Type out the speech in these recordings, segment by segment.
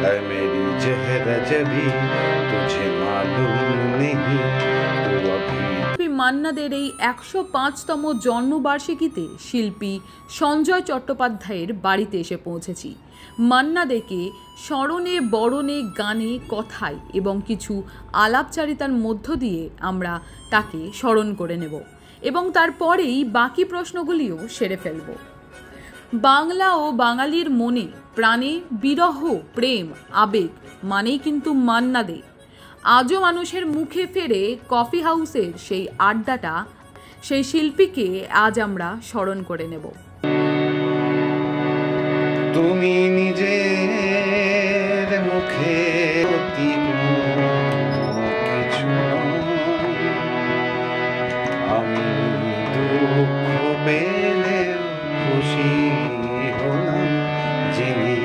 ऐ मेरी चेहरा जबी तुझे मालूम नहीं तू अभी। মান্নাদের এই ১০৫তম জন্মবার্ষিকীতে শিল্পী সঞ্জয় চট্টোপাধ্যায়ের বাড়িতে এসে পৌঁছেছি। মান্নাদেকে স্মরণে বরণে গানে কথায় এবং কিছু আলাপচারিতার মধ্য দিয়ে আমরা তাকে স্মরণ করে নেব এবং তারপরেই বাকি প্রশ্নগুলিও সেরে ফেলব। বাংলা ও বাঙালির মনে প্রাণে বিরহ প্রেম আবেগ মানেই কিন্তু মান্না দে। আজও মানুষের মুখে ফেরে কফি হাউসের সেই আড্ডাটা, সেই শিল্পীকে আজ আমরা স্মরণ করে নেব। তুমি নিজের মুখে কিছু আমি দুঃখ পেলে খুশি হলাম জেনে,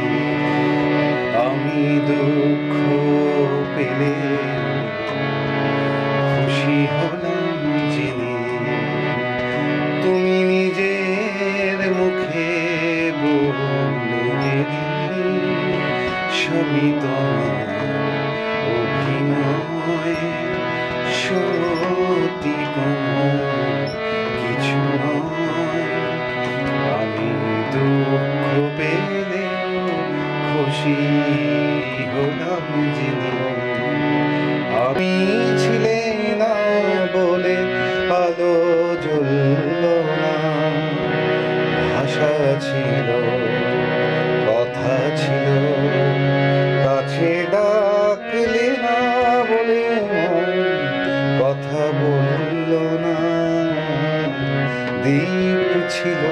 আমি দুঃখ পেলে খুশি হলাম জেনে, তুমি নিজের মুখে বললে সবই তোমার অভিনয়, সত্যি কোনো কিছু নয়, আমি দুঃখ পেলে খুশি হলাম জেনে, আমি ছিলে না বলে আলো জ্বলল না, ভাষা ছিল কথা ছিল, কাছে ডাকলে না বলে কথা বলল না, দ্বীপ ছিল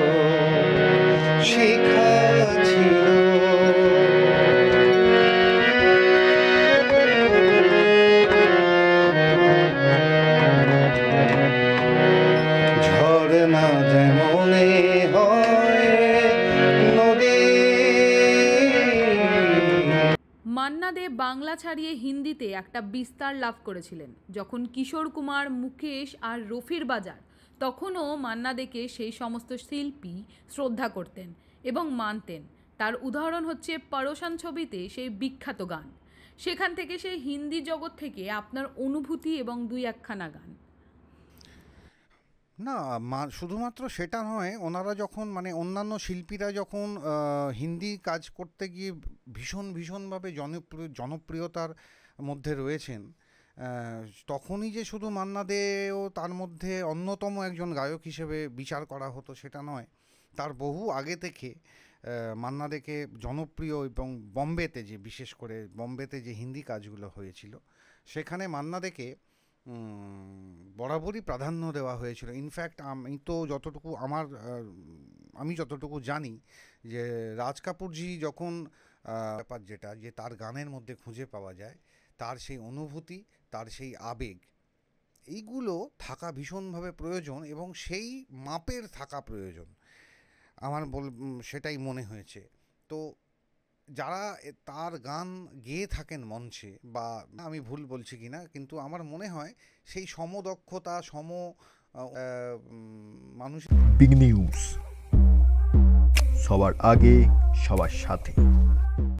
শিখা ছিল। ঝর্ণা যেমনে হয় নদী। মান্না দে বাংলা ছাড়িয়ে হিন্দিতে একটা বিস্তার লাভ করেছিলেন যখন কিশোর কুমার, মুকেশ আর রফির বাজার তখনও মান্না দেকে সেই সমস্ত শিল্পী শ্রদ্ধা করতেন এবং মানতেন। তার উদাহরণ হচ্ছে পরোশান ছবিতে সেই বিখ্যাত গান। সেখান থেকে সেই হিন্দি জগৎ থেকে আপনার অনুভূতি এবং দুই একখানা গান। না, শুধুমাত্র সেটা নয়, ওনারা যখন মানে অন্যান্য শিল্পীরা যখন হিন্দি কাজ করতে গিয়ে ভীষণভাবে জনপ্রিয়তার মধ্যে রয়েছেন, তখনই যে শুধু মান্না দেও তার মধ্যে অন্যতম একজন গায়ক হিসেবে বিচার করা হতো সেটা নয়। তার বহু আগে থেকে মান্না দেকে জনপ্রিয় এবং বম্বেতে যে বিশেষ করে বম্বেতে যে হিন্দি কাজগুলো হয়েছিল সেখানে মান্না দেকে বরাবরই প্রাধান্য দেওয়া হয়েছিল। ইনফ্যাক্ট আমি যতটুকু জানি যে রাজ কাপুরজি যখন ব্যাপার যেটা যে তার গানের মধ্যে খুঁজে পাওয়া যায়, তার সেই অনুভূতি, তার সেই আবেগ, এইগুলো থাকা ভীষণভাবে প্রয়োজন এবং সেই মাপের থাকা প্রয়োজন আমার সেটাই মনে হয়েছে। তো যারা তার গান গেয়ে থাকেন মঞ্চে, বা আমি ভুল বলছি কিনা, কিন্তু আমার মনে হয় সেই সমদক্ষতা মানুষ। বিগ নিউজ, সবার আগে সবার সাথে।